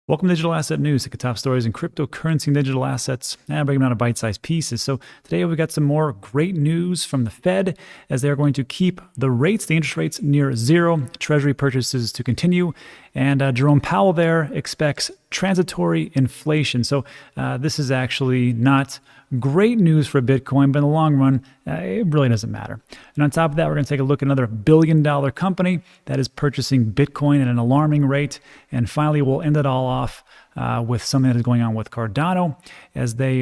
Welcome to Digital Asset News, the top stories in cryptocurrency and digital assets, and breaking them down to bite-sized pieces. So today we've got some more great news from the Fed as they're going to keep the interest rates near zero, Treasury purchases to continue, and Jerome Powell there expects transitory inflation. So this is actually not great news for Bitcoin, but in the long run, it really doesn't matter. And on top of that, we're going to take a look at another billion-dollar company that is purchasing Bitcoin at an alarming rate. And finally, we'll end it all off with something that is going on with Cardona, as the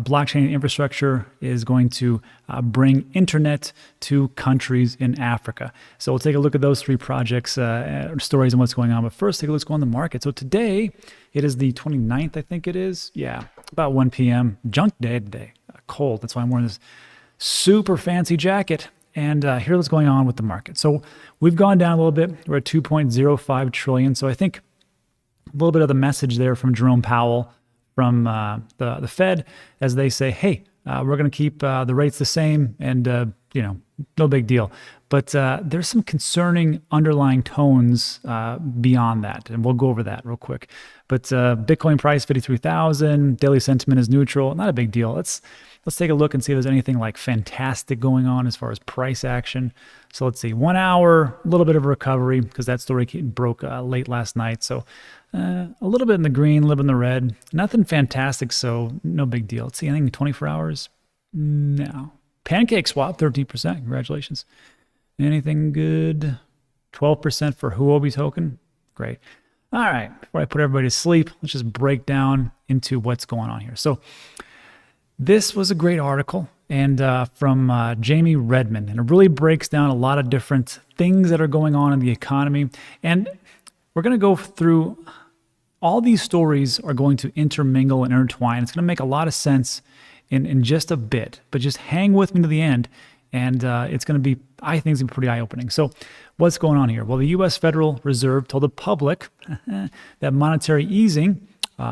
blockchain infrastructure is going to bring internet to countries in Africa. So we'll take a look at those three projects, stories, and what's going on. But first, take a look at what's going on in the market. So today, it is the 29th, I think it is. Yeah, about 1 p.m. Junk day today. Cold. That's why I'm wearing this super fancy jacket. And here's what's going on with the market. So we've gone down a little bit. We're at 2.05 trillion. So I think a little bit of the message there from Jerome Powell from the Fed as they say, hey, we're going to keep the rates the same and, no big deal. But there's some concerning underlying tones beyond that, and we'll go over that real quick. But Bitcoin price 53,000, daily sentiment is neutral, not a big deal. Let's take a look and see if there's anything like fantastic going on as far as price action. So let's see, 1 hour, a little bit of a recovery because that story broke late last night. So a little bit in the green, a little bit in the red. Nothing fantastic, so no big deal. Let's see, anything in 24 hours? No. Pancake swap, 13%. Congratulations. Anything good? 12% for Huobi token. Great. All right. Before I put everybody to sleep, let's just break down into what's going on here. So this was a great article and from Jamie Redmond, and it really breaks down a lot of different things that are going on in the economy. And we're going to go through all these stories are going to intermingle and intertwine. It's going to make a lot of sense in just a bit, but just hang with me to the end. And it's going to be, I think it's going to be pretty eye-opening. So what's going on here? Well, the U.S. Federal Reserve told the public that monetary easing,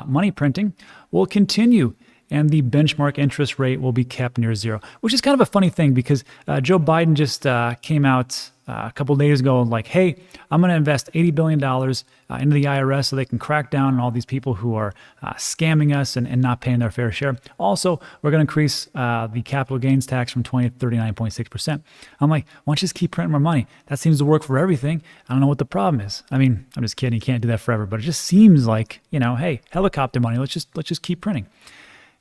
money printing, will continue, and the benchmark interest rate will be kept near zero, which is kind of a funny thing because Joe Biden just came out a couple of days ago like, hey, I'm going to invest $80 billion into the IRS so they can crack down on all these people who are scamming us and not paying their fair share. Also, we're going to increase the capital gains tax from 20 to 39.6%. I'm like, why don't you just keep printing more money? That seems to work for everything. I don't know what the problem is. I mean, I'm just kidding. You can't do that forever, but it just seems like, hey, helicopter money. Let's just keep printing.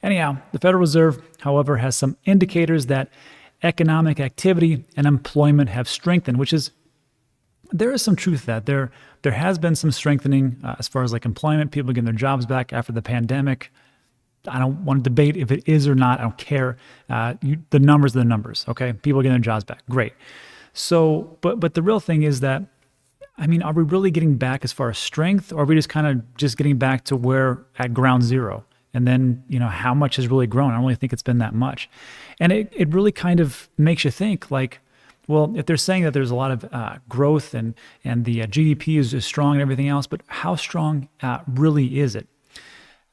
Anyhow, the Federal Reserve, however, has some indicators that economic activity and employment have strengthened, which is, there is some truth to that. There has been some strengthening as far as like employment, people getting their jobs back after the pandemic. I don't want to debate if it is or not. I don't care. The numbers are the numbers, okay? People getting their jobs back, great. So, but the real thing is that, I mean, are we really getting back as far as strength, or are we just kind of just getting back to where at ground zero? And then, how much has really grown? I don't really think it's been that much. And it really kind of makes you think like, well, if they're saying that there's a lot of growth and the GDP is strong and everything else, but how strong really is it?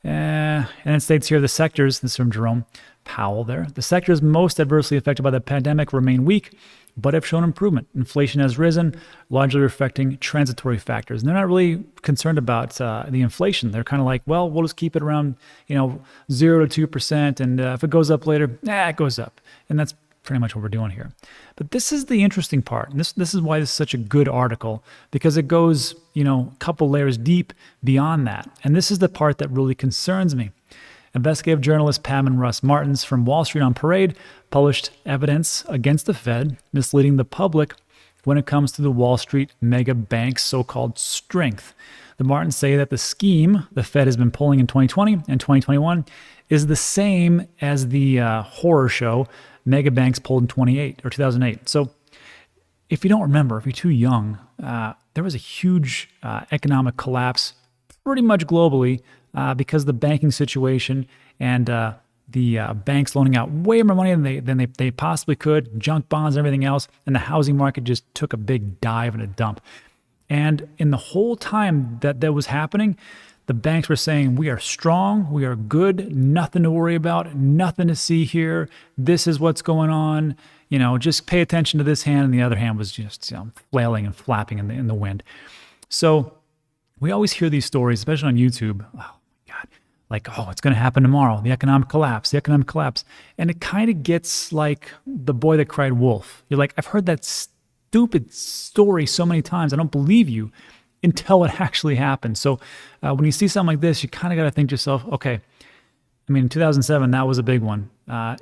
And it states here, the sectors, this is from Jerome Powell there, the sectors most adversely affected by the pandemic remain weak, but have shown improvement. Inflation has risen, largely reflecting transitory factors. And they're not really concerned about the inflation. They're kind of like, well, we'll just keep it around, 0 to 2%. And if it goes up later, it goes up. And that's pretty much what we're doing here. But this is the interesting part. And this is why this is such a good article, because it goes, a couple layers deep beyond that. And this is the part that really concerns me. Investigative journalist Pam and Russ Martins from Wall Street on Parade published evidence against the Fed misleading the public when it comes to the Wall Street mega bank's so-called strength. The Martins say that the scheme the Fed has been pulling in 2020 and 2021 is the same as the horror show mega banks pulled in 2008. So if you don't remember, if you're too young, there was a huge economic collapse pretty much globally because the banking situation and the banks loaning out way more money than they possibly could, junk bonds and everything else, and the housing market just took a big dive and a dump. And in the whole time that was happening, the banks were saying, we are strong, we are good, nothing to worry about, nothing to see here, this is what's going on, just pay attention to this hand, and the other hand was just flailing and flapping in the wind. So we always hear these stories, especially on YouTube. Oh, God. Like, oh, it's going to happen tomorrow. The economic collapse, the economic collapse. And it kind of gets like the boy that cried wolf. You're like, I've heard that stupid story so many times. I don't believe you until it actually happens. So when you see something like this, you kind of got to think to yourself, okay, I mean, in 2007, that was a big one.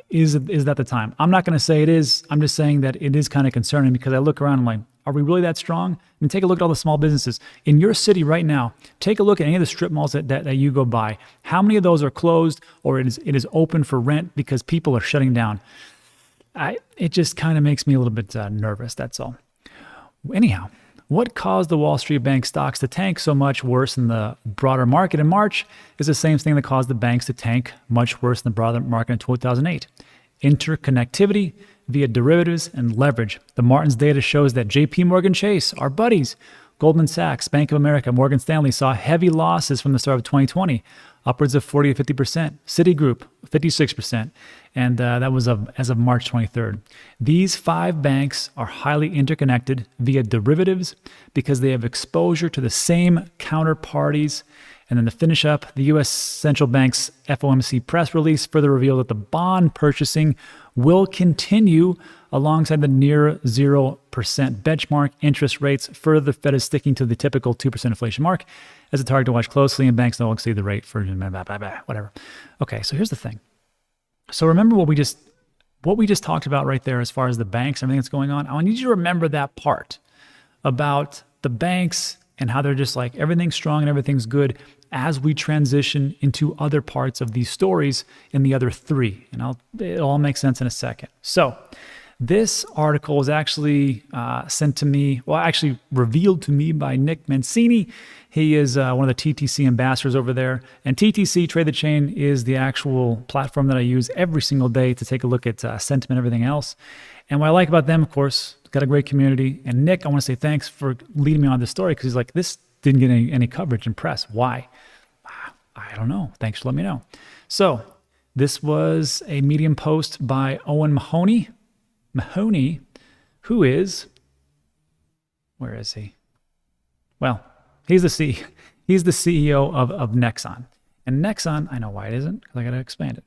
Is that the time? I'm not going to say it is. I'm just saying that it is kind of concerning because I look around and I'm like, are we really that strong? I mean, take a look at all the small businesses in your city right now. Take a look at any of the strip malls that you go by. How many of those are closed or it is open for rent because people are shutting down? It just kind of makes me a little bit nervous, that's all. Anyhow, what caused the Wall Street bank stocks to tank so much worse than the broader market in March is the same thing that caused the banks to tank much worse than the broader market in 2008. Interconnectivity via derivatives and leverage. The Martins data shows that JP Morgan Chase, our buddies, Goldman Sachs, Bank of America, Morgan Stanley saw heavy losses from the start of 2020, upwards of 40 to 50%. Citigroup, 56%, and that was as of March 23rd. These 5 banks are highly interconnected via derivatives because they have exposure to the same counterparties. And then to finish up, the U.S. Central Bank's FOMC press release further revealed that the bond purchasing will continue alongside the near 0% benchmark interest rates. Further, the Fed is sticking to the typical 2% inflation mark as a target to watch closely, and banks don't exceed the rate for whatever. Okay, so here's the thing. So remember what we just talked about right there as far as the banks, everything that's going on. I need you to remember that part about the banks and how they're just like everything's strong and everything's good as we transition into other parts of these stories in the other 3. And it'll all make sense in a second. So this article was actually sent to me, actually revealed to me by Nick Mancini. He is one of the TTC ambassadors over there. And TTC, Trade the Chain, is the actual platform that I use every single day to take a look at sentiment and everything else. And what I like about them, of course, got a great community. And Nick, I want to say thanks for leading me on this story because he's like, this didn't get any coverage in press. Why? I don't know. Thanks for letting me know. So this was a Medium post by Owen Mahoney. Mahoney, who is, where is he? Well, he's the CEO of Nexon. And Nexon, I know why it isn't, because I got to expand it.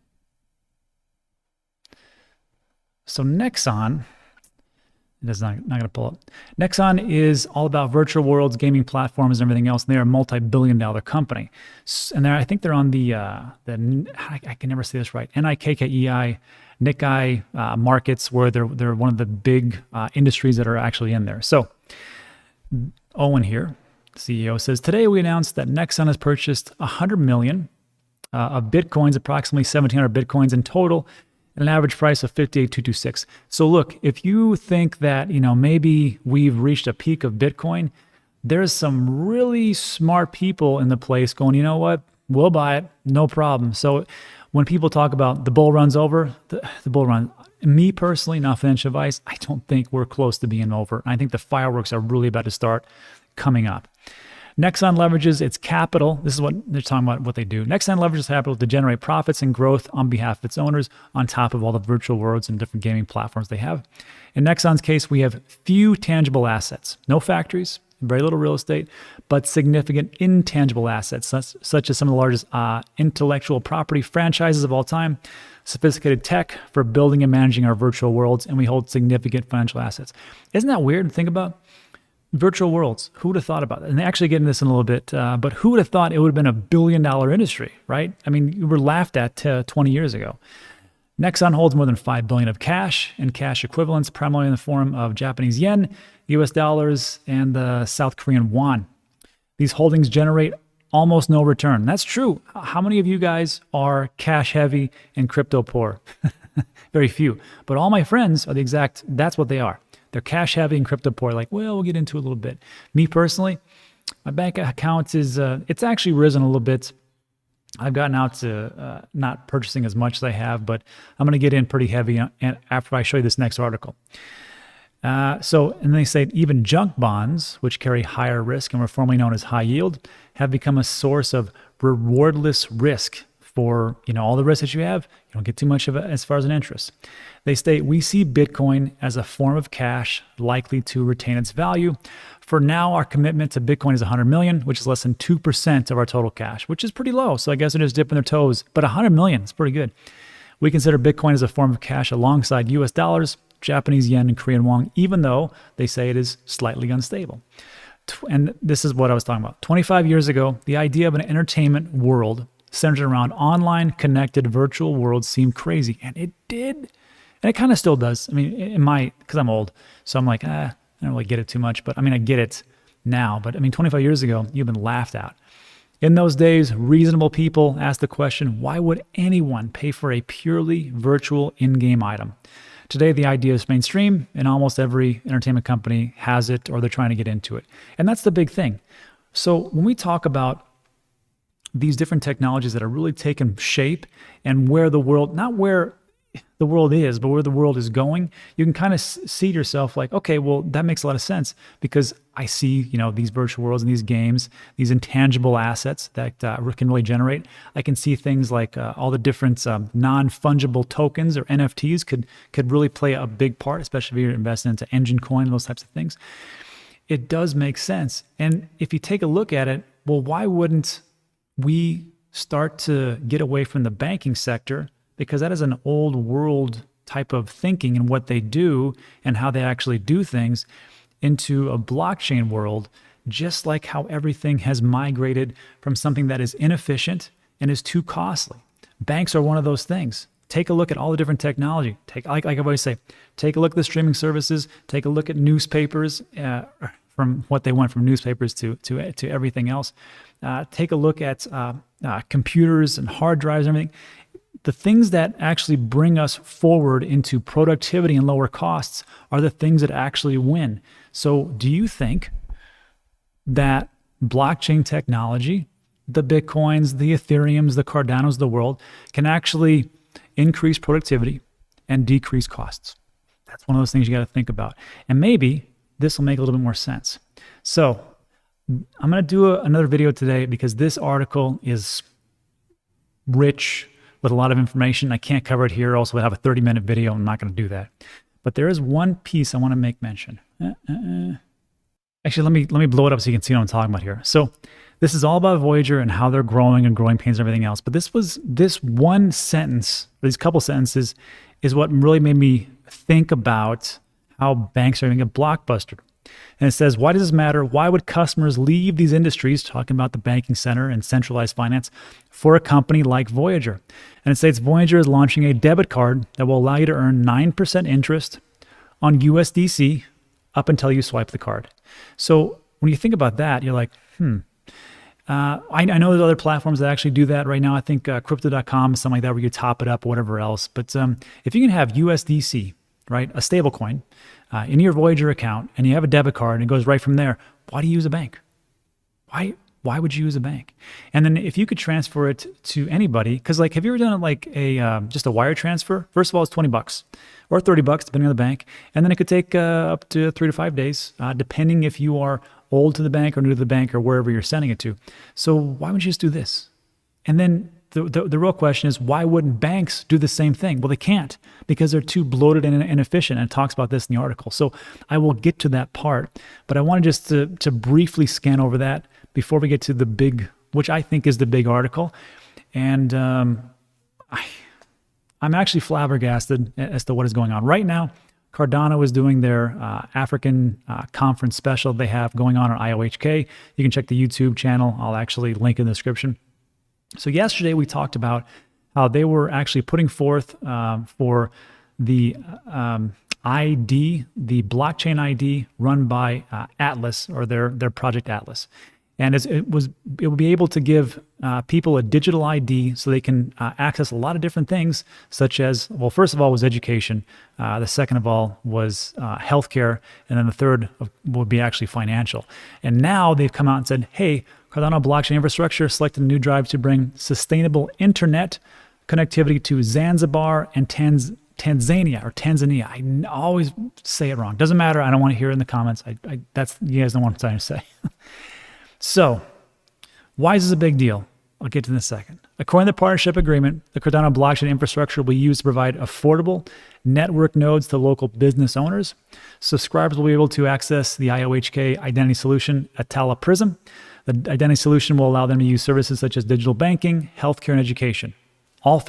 So Nexon, it's not going to pull up. Nexon is all about virtual worlds, gaming platforms, and everything else. And they're a multi-billion-dollar company. And I think they're on the I can never say this right, NIKKEI, Nikkei markets, where they're one of the big industries that are actually in there. So Owen here, CEO, says, today we announced that Nexon has purchased 100 million of Bitcoins, approximately 1,700 Bitcoins in total, at an average price of 58,226. So look, if you think that, maybe we've reached a peak of Bitcoin, there's some really smart people in the place going, you know what, we'll buy it, no problem. So when people talk about the bull run's over, the bull run, me personally, not financial advice, I don't think we're close to being over. I think the fireworks are really about to start coming up. Nexon leverages its capital. This is what they're talking about, what they do. Nexon leverages capital to generate profits and growth on behalf of its owners on top of all the virtual worlds and different gaming platforms they have. In Nexon's case, we have few tangible assets, no factories, very little real estate, but significant intangible assets, such as some of the largest intellectual property franchises of all time, sophisticated tech for building and managing our virtual worlds, and we hold significant financial assets. Isn't that weird to think about? Virtual worlds, who would have thought about that? And they actually get into this in a little bit, but who would have thought it would have been $1 billion industry, right? I mean, you were laughed at 20 years ago. Nexon holds more than $5 billion of cash and cash equivalents, primarily in the form of Japanese yen, US dollars, and the South Korean won. These holdings generate almost no return. That's true. How many of you guys are cash heavy and crypto poor? Very few. But all my friends are that's what they are. They're cash heavy and crypto poor. Like, well, we'll get into it a little bit. Me personally, my bank account is, it's actually risen a little bit. I've gotten out to not purchasing as much as I have, but I'm going to get in pretty heavy after I show you this next article. And they say even junk bonds, which carry higher risk and were formerly known as high yield, have become a source of rewardless risk for all the risks that you have. You don't get too much of it as far as an interest. They state, we see Bitcoin as a form of cash likely to retain its value. For now, our commitment to Bitcoin is 100 million, which is less than 2% of our total cash, which is pretty low. So I guess they're just dipping their toes, but 100 million is pretty good. We consider Bitcoin as a form of cash alongside US dollars, Japanese yen, and Korean won, even though they say it is slightly unstable. And this is what I was talking about. 25 years ago, the idea of an entertainment world centered around online connected virtual worlds seemed crazy, and it did. And it kind of still does. I mean, because I'm old, so I'm like, I don't really get it too much, but I mean, I get it now. But I mean, 25 years ago, you've been laughed at. In those days, reasonable people asked the question, why would anyone pay for a purely virtual in-game item? Today, the idea is mainstream, and almost every entertainment company has it, or they're trying to get into it. And that's the big thing. So when we talk about these different technologies that are really taking shape and where the world, not where the world is, but where the world is going, you can kind of see yourself like, okay, well, that makes a lot of sense because I see, these virtual worlds and these games, these intangible assets that can really generate. I can see things like all the different non-fungible tokens or NFTs could really play a big part, especially if you're investing into engine coin and those types of things. It does make sense. And if you take a look at it, well, why wouldn't we start to get away from the banking sector? Because that is an old world type of thinking and what they do and how they actually do things into a blockchain world, just like how everything has migrated from something that is inefficient and is too costly. Banks are one of those things. Take a look at all the different technology. Like I always say, take a look at the streaming services, take a look at newspapers, from what they went from newspapers to everything else. Take a look at computers and hard drives and everything. The things that actually bring us forward into productivity and lower costs are the things that actually win. So do you think that blockchain technology, the Bitcoins, the Ethereums, the Cardonas of the world, can actually increase productivity and decrease costs? That's one of those things you got to think about. And maybe this will make a little bit more sense. So I'm going to do another video today because this article is rich with a lot of information. I can't cover it here. Also, I have a 30-minute video. I'm not going to do that. But there is one piece I want to make mention. Actually, let me blow it up so you can see what I'm talking about here. So this is all about Voyager and how they're growing and growing pains and everything else. But this one sentence, or these couple sentences, is what really made me think about how banks are going to get blockbustered. And it says, why does this matter? Why would customers leave these industries, talking about the banking center and centralized finance, for a company like Voyager? And it states Voyager is launching a debit card that will allow you to earn 9% interest on USDC up until you swipe the card. So when you think about that, you're like, I know there's other platforms that actually do that right now. I think crypto.com is something like that where you top it up or whatever else. But if you can have USDC, right, a stable coin, in your Voyager account, and you have a debit card and it goes right from there, why do you use a bank? Why would you use a bank? And then if you could transfer it to anybody, because like, have you ever done like just a wire transfer? First of all, it's $20 or $30 depending on the bank, and then it could take up to 3 to 5 days, depending if you are old to the bank or new to the bank or wherever you're sending it to. So why wouldn't you just do this? And then the real question is, why wouldn't banks do the same thing? Well, they can't because they're too bloated and inefficient, and it talks about this in the article. So I will get to that part, but I wanted just to briefly scan over that before we get to the big, which I think is the big article. And I'm actually flabbergasted as to what is going on. Right now, Cardona was doing their African conference special they have going on IOHK. You can check the YouTube channel. I'll actually link in the description. So yesterday we talked about how they were actually putting forth for the ID, the blockchain ID run by Atlas, or their Project Atlas. And it will be able to give people a digital ID so they can access a lot of different things, such as, well, first of all was education. The second of all was healthcare. And then the third would be actually financial. And now they've come out and said, hey, Cardano blockchain infrastructure selected a new drive to bring sustainable internet connectivity to Zanzibar and Tanzania. I always say it wrong. Doesn't matter. I don't want to hear it in the comments. That's, you guys don't want what I'm trying to say. So why is this a big deal? I'll get to in a second. According to the partnership agreement, the Cardona blockchain infrastructure will be used to provide affordable network nodes to local business owners. Subscribers will be able to access the IOHK identity solution, Atala Prism. The identity solution will allow them to use services such as digital banking, healthcare, and education, all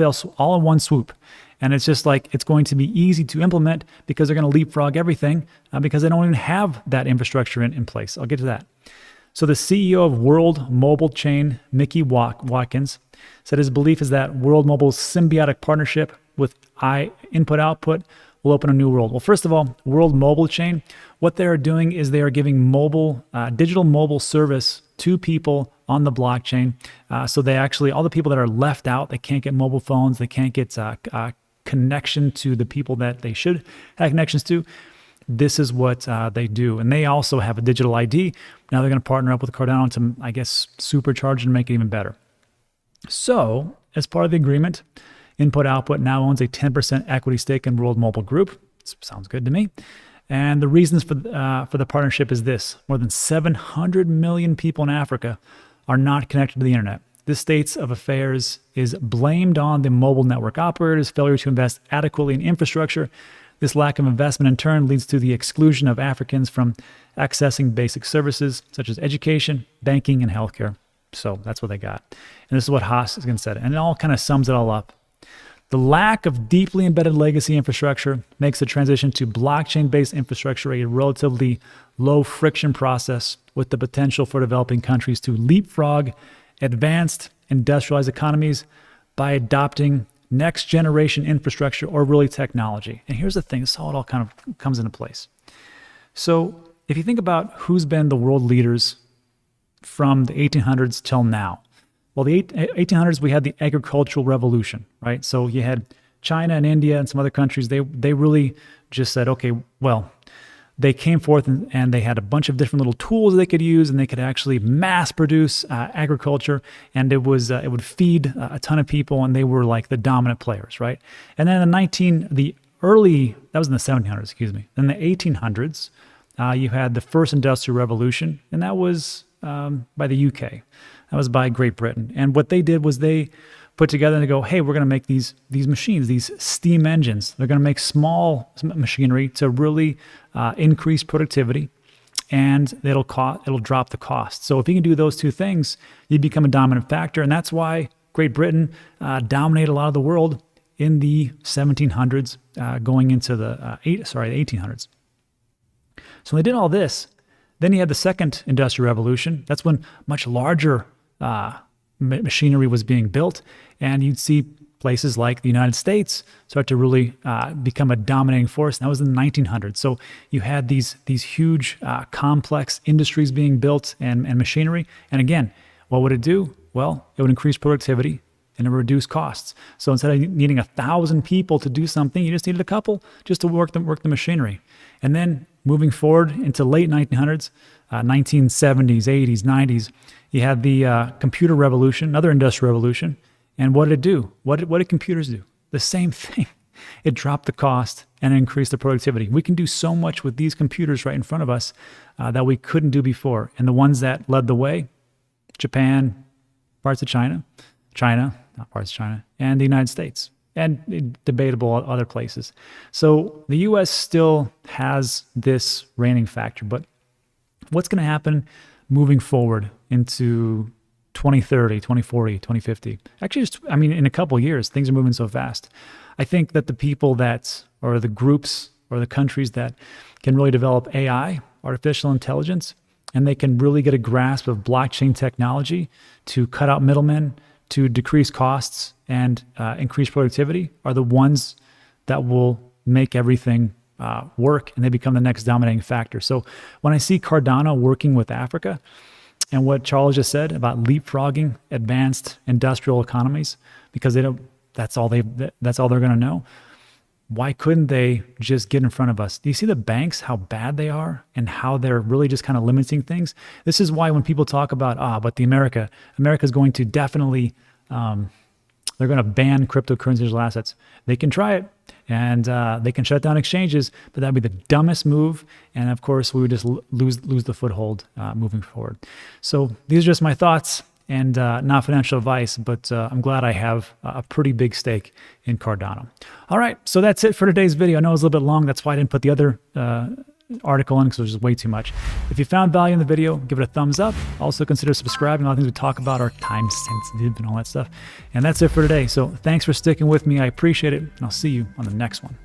in one swoop. And it's just like, it's going to be easy to implement because they're going to leapfrog everything because they don't even have that infrastructure in place. I'll get to that. So the CEO of World Mobile Chain, Mickey Watkins, said his belief is that World Mobile's symbiotic partnership with input-output will open a new world. Well, first of all, World Mobile Chain, what they are doing is they are giving digital mobile service to people on the blockchain. So they actually, all the people that are left out, they can't get mobile phones, they can't get connection to the people that they should have connections to. This is what they do. And they also have a digital ID. Now they're going to partner up with Cardona to, I guess, supercharge and make it even better. So as part of the agreement, Input Output now owns a 10% equity stake in World Mobile Group. Sounds good to me. And the reasons for the partnership is this: more than 700 million people in Africa are not connected to the internet. This state of affairs is blamed on the mobile network operators' failure to invest adequately in infrastructure. This lack of investment in turn leads to the exclusion of Africans from accessing basic services such as education, banking, and healthcare. So that's what they got. And this is what Haas is going to say. And it all kind of sums it all up. The lack of deeply embedded legacy infrastructure makes the transition to blockchain-based infrastructure a relatively low-friction process with the potential for developing countries to leapfrog advanced industrialized economies by adopting next-generation infrastructure or really technology. And here's the thing, this is how it all kind of comes into place. So if you think about who's been the world leaders from the 1800s till now, well, the 1800s, we had the agricultural revolution, right? So you had China and India and some other countries. They really just said, okay, well, they came forth and they had a bunch of different little tools they could use, and they could actually mass produce agriculture, and it would feed a ton of people, and they were like the dominant players, right? And then in that was in the 1700s, excuse me. In the 1800s, you had the first industrial revolution, and that was by the UK. That was by Great Britain. And what they did was they put together and they go, hey, we're going to make these machines, these steam engines. They're going to make small machinery to really increase productivity, and it'll drop the cost. So if you can do those two things, you become a dominant factor. And that's why Great Britain dominated a lot of the world in the 1700s, going into the 1800s. So when they did all this, then you had the second industrial revolution. That's when much larger machinery was being built, and you'd see places like the United States start to really become a dominating force. And that was in the 1900s. So you had these huge complex industries being built and machinery. And again, what would it do? Well, it would increase productivity and it would reduce costs. So instead of needing 1,000 people to do something, you just needed a couple just to work the machinery. And then moving forward into late 1900s, 1970s, 80s, 90s, you had the computer revolution, another industrial revolution. And what did it do? What did computers do? The same thing. It dropped the cost and increased the productivity. We can do so much with these computers right in front of us that we couldn't do before. And the ones that led the way, Japan, parts of China, not parts of China, and the United States, and debatable other places. So the U.S. still has this reigning factor, but what's going to happen moving forward into 2030, 2040, 2050? Actually, in a couple of years, things are moving so fast. I think that the people or the groups or the countries that can really develop AI, artificial intelligence, and they can really get a grasp of blockchain technology to cut out middlemen, to decrease costs and increase productivity, are the ones that will make everything work, and they become the next dominating factor. So when I see Cardona working with Africa, and what Charles just said about leapfrogging advanced industrial economies, because that's all they're going to know. Why couldn't they just get in front of us? Do you see the banks, how bad they are and how they're really just kind of limiting things? This is why when people talk about, but America's going to definitely, they're going to ban cryptocurrency digital assets. They can try it, and they can shut down exchanges, but that'd be the dumbest move. And of course, we would just lose the foothold moving forward. So these are just my thoughts. and not financial advice, but I'm glad I have a pretty big stake in Cardona. All right, so that's it for today's video. I know it was a little bit long. That's why I didn't put the other article in, because it was just way too much. If you found value in the video, give it a thumbs up. Also consider subscribing. A lot of things we talk about are time sensitive and all that stuff. And that's it for today. So thanks for sticking with me. I appreciate it, and I'll see you on the next one.